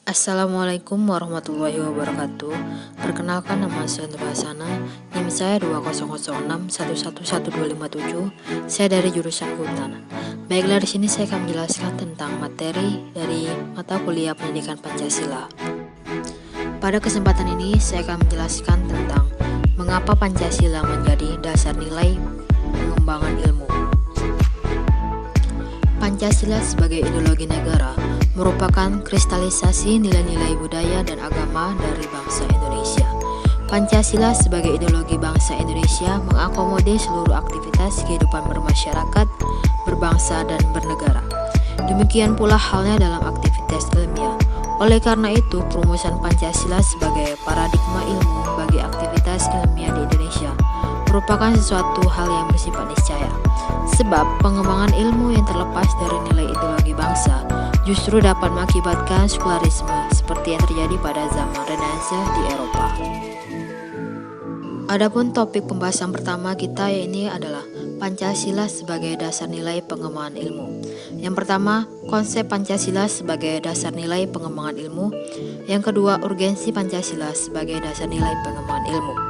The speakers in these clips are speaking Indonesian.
Assalamualaikum warahmatullahi wabarakatuh. Perkenalkan, nama saya Nur Hasana, NIM saya 2006111257. Saya dari jurusan Kehutanan. Baiklah, di sini saya akan menjelaskan tentang materi dari mata kuliah Pendidikan Pancasila. Pada kesempatan ini saya akan menjelaskan tentang mengapa Pancasila menjadi dasar nilai pengembangan ilmu. Pancasila sebagai ideologi negara merupakan kristalisasi nilai-nilai budaya dan agama dari bangsa Indonesia. Pancasila sebagai ideologi bangsa Indonesia mengakomodir seluruh aktivitas kehidupan bermasyarakat, berbangsa, dan bernegara. Demikian pula halnya dalam aktivitas ilmiah. Oleh karena itu, perumusan Pancasila sebagai paradigma ilmu bagi aktivitas ilmiah di Indonesia merupakan sesuatu hal yang bersifat niscaya. Sebab pengembangan ilmu yang terlepas dari nilai ideologi bangsa justru dapat mengakibatkan sekularisme seperti yang terjadi pada zaman Renaissance di Eropa. Adapun topik pembahasan pertama kita yaitu adalah Pancasila sebagai dasar nilai pengembangan ilmu. Yang pertama, konsep Pancasila sebagai dasar nilai pengembangan ilmu. Yang kedua, urgensi Pancasila sebagai dasar nilai pengembangan ilmu.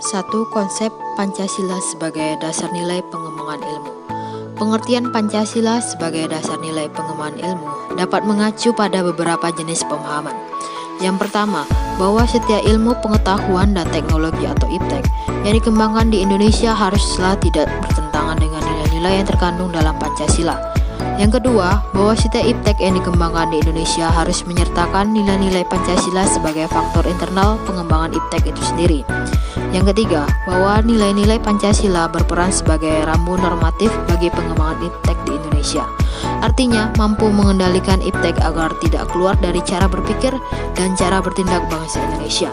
1. Konsep Pancasila sebagai dasar nilai pengembangan ilmu. Pengertian Pancasila sebagai dasar nilai pengembangan ilmu dapat mengacu pada beberapa jenis pemahaman. Yang pertama, bahwa setiap ilmu pengetahuan dan teknologi atau iptek yang dikembangkan di Indonesia haruslah tidak bertentangan dengan nilai-nilai yang terkandung dalam Pancasila. Yang kedua, bahwa setiap iptek yang dikembangkan di Indonesia harus menyertakan nilai-nilai Pancasila sebagai faktor internal pengembangan iptek itu sendiri. Yang ketiga, bahwa nilai-nilai Pancasila berperan sebagai rambu normatif bagi pengembangan iptek di Indonesia. Artinya, mampu mengendalikan iptek agar tidak keluar dari cara berpikir dan cara bertindak bangsa Indonesia.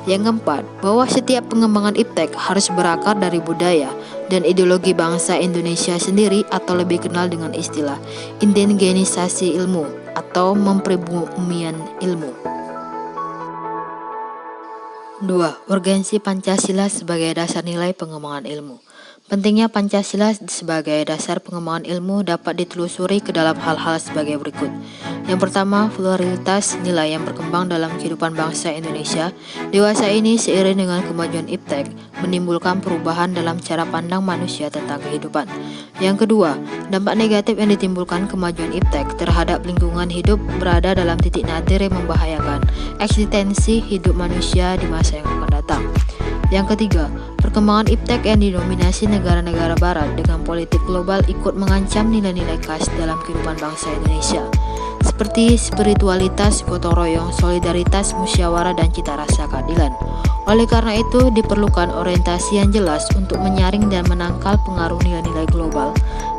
Yang keempat, bahwa setiap pengembangan iptek harus berakar dari budaya dan ideologi bangsa Indonesia sendiri atau lebih kenal dengan istilah indigenisasi ilmu atau mempribumian ilmu. 2. Urgensi Pancasila sebagai dasar nilai pengembangan ilmu. Pentingnya Pancasila sebagai dasar pengembangan ilmu dapat ditelusuri ke dalam hal-hal sebagai berikut. Yang pertama, pluralitas nilai yang berkembang dalam kehidupan bangsa Indonesia dewasa ini seiring dengan kemajuan iptek menimbulkan perubahan dalam cara pandang manusia tentang kehidupan. Yang kedua, dampak negatif yang ditimbulkan kemajuan iptek terhadap lingkungan hidup berada dalam titik nadir yang membahayakan eksistensi hidup manusia di masa yang akan datang. Yang ketiga, perkembangan iptek yang didominasi negara-negara barat dengan politik global ikut mengancam nilai-nilai khas dalam kehidupan bangsa Indonesia, seperti spiritualitas, gotong royong, solidaritas, musyawarah, dan cita rasa keadilan. Oleh karena itu, diperlukan orientasi yang jelas untuk menyaring dan menangkal pengaruh nilai-nilai global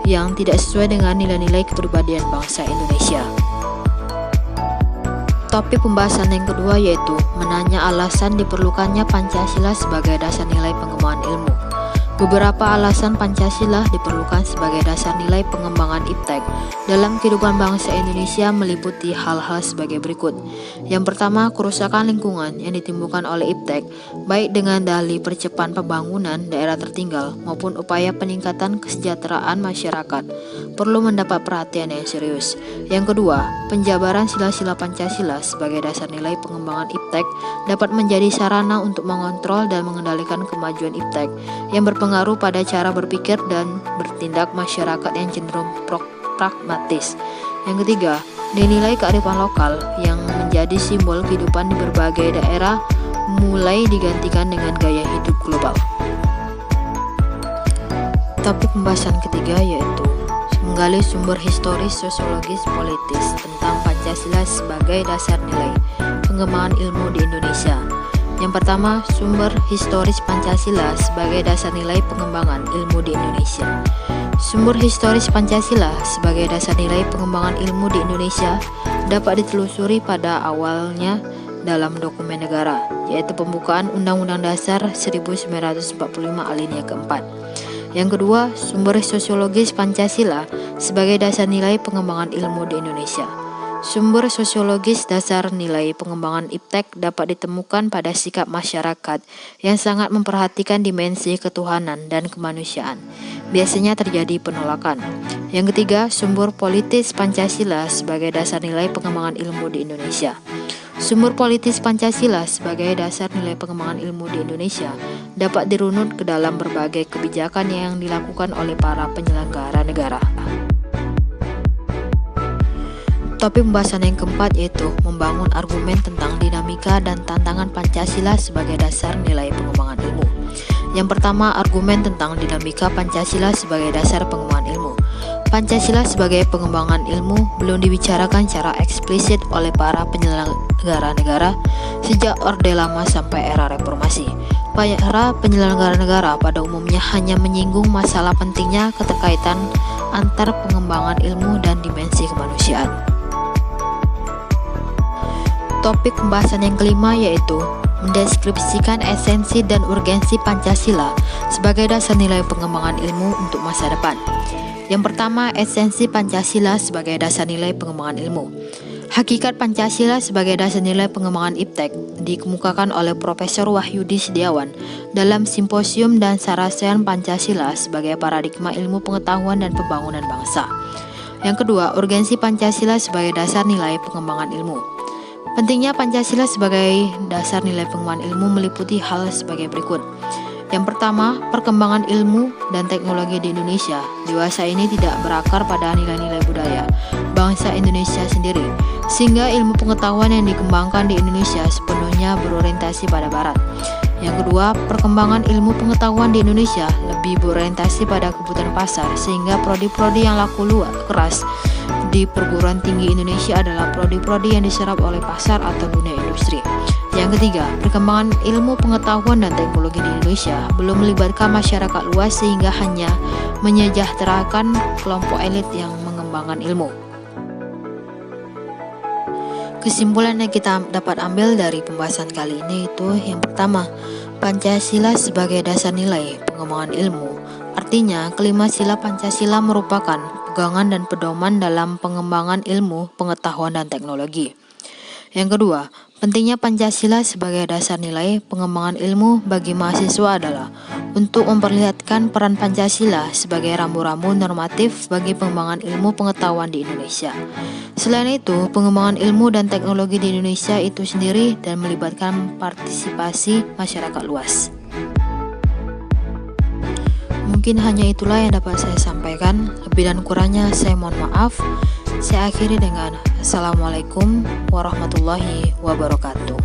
yang tidak sesuai dengan nilai-nilai kepribadian bangsa Indonesia. Topik pembahasan yang kedua yaitu menanya alasan diperlukannya Pancasila sebagai dasar nilai pengembangan ilmu. Beberapa alasan Pancasila diperlukan sebagai dasar nilai pengembangan iptek dalam kehidupan bangsa Indonesia meliputi hal-hal sebagai berikut. Yang pertama, kerusakan lingkungan yang ditimbulkan oleh iptek, baik dengan dalih percepatan pembangunan daerah tertinggal maupun upaya peningkatan kesejahteraan masyarakat, perlu mendapat perhatian yang serius. Yang kedua, penjabaran sila-sila Pancasila sebagai dasar nilai pengembangan iptek dapat menjadi sarana untuk mengontrol dan mengendalikan kemajuan iptek yang berpengaruh pada cara berpikir dan bertindak masyarakat yang cenderung pragmatis. Yang ketiga, nilai kearifan lokal yang menjadi simbol kehidupan di berbagai daerah mulai digantikan dengan gaya hidup global. Topik pembahasan ketiga yaitu menggali sumber historis, sosiologis, politis tentang Pancasila sebagai dasar nilai pengembangan ilmu di Indonesia. Yang pertama, sumber historis Pancasila sebagai dasar nilai pengembangan ilmu di Indonesia. Sumber historis Pancasila sebagai dasar nilai pengembangan ilmu di Indonesia dapat ditelusuri pada awalnya dalam dokumen negara, yaitu pembukaan Undang-Undang Dasar 1945 alinea keempat. Yang kedua, sumber sosiologis Pancasila sebagai dasar nilai pengembangan ilmu di Indonesia. Sumber sosiologis dasar nilai pengembangan iptek dapat ditemukan pada sikap masyarakat yang sangat memperhatikan dimensi ketuhanan dan kemanusiaan. biasanya terjadi penolakan. Yang ketiga, sumber politis Pancasila sebagai dasar nilai pengembangan ilmu di Indonesia. Sumber politis Pancasila sebagai dasar nilai pengembangan ilmu di Indonesia dapat dirunut ke dalam berbagai kebijakan yang dilakukan oleh para penyelenggara negara. Topik pembahasan yang keempat yaitu membangun argumen tentang dinamika dan tantangan Pancasila sebagai dasar nilai pengembangan ilmu. Yang pertama, argumen tentang dinamika Pancasila sebagai dasar pengembangan ilmu. Pancasila sebagai pengembangan ilmu belum dibicarakan secara eksplisit oleh para penyelenggara negara sejak Orde Lama sampai era reformasi. Para penyelenggara negara pada umumnya hanya menyinggung masalah pentingnya keterkaitan antar pengembangan ilmu dan dimensi kemanusiaan. Topik pembahasan yang kelima yaitu mendeskripsikan esensi dan urgensi Pancasila sebagai dasar nilai pengembangan ilmu untuk masa depan. Yang pertama, esensi Pancasila sebagai dasar nilai pengembangan ilmu. Hakikat Pancasila sebagai dasar nilai pengembangan IPTEK dikemukakan oleh Profesor Wahyudi Setiawan dalam Simposium dan Sarasehan Pancasila sebagai paradigma ilmu pengetahuan dan pembangunan bangsa. Yang kedua, urgensi Pancasila sebagai dasar nilai pengembangan ilmu. Pentingnya Pancasila sebagai dasar nilai pengembangan ilmu meliputi hal sebagai berikut. Yang pertama, perkembangan ilmu dan teknologi di Indonesia dewasa ini tidak berakar pada nilai-nilai budaya bangsa Indonesia sendiri, sehingga ilmu pengetahuan yang dikembangkan di Indonesia sepenuhnya berorientasi pada Barat. Yang kedua, perkembangan ilmu pengetahuan di Indonesia lebih berorientasi pada kebutuhan pasar, sehingga prodi-prodi yang laku keras di perguruan tinggi Indonesia adalah prodi-prodi yang diserap oleh pasar atau dunia industri. Yang ketiga, perkembangan ilmu pengetahuan dan teknologi di Indonesia belum melibatkan masyarakat luas sehingga hanya menyejahterakan kelompok elit yang mengembangkan ilmu. Kesimpulan yang kita dapat ambil dari pembahasan kali ini itu yang pertama, Pancasila sebagai dasar nilai pengembangan ilmu. Artinya, kelima sila Pancasila merupakan pegangan dan pedoman dalam pengembangan ilmu, pengetahuan, dan teknologi. Yang kedua, pentingnya Pancasila sebagai dasar nilai pengembangan ilmu bagi mahasiswa adalah untuk memperlihatkan peran Pancasila sebagai rambu-rambu normatif bagi pengembangan ilmu pengetahuan di Indonesia. Selain itu, pengembangan ilmu dan teknologi di Indonesia itu sendiri dan melibatkan partisipasi masyarakat luas. Mungkin hanya itulah yang dapat saya sampaikan. Lebih dan kurangnya saya mohon maaf. Saya akhiri dengan Assalamualaikum warahmatullahi wabarakatuh.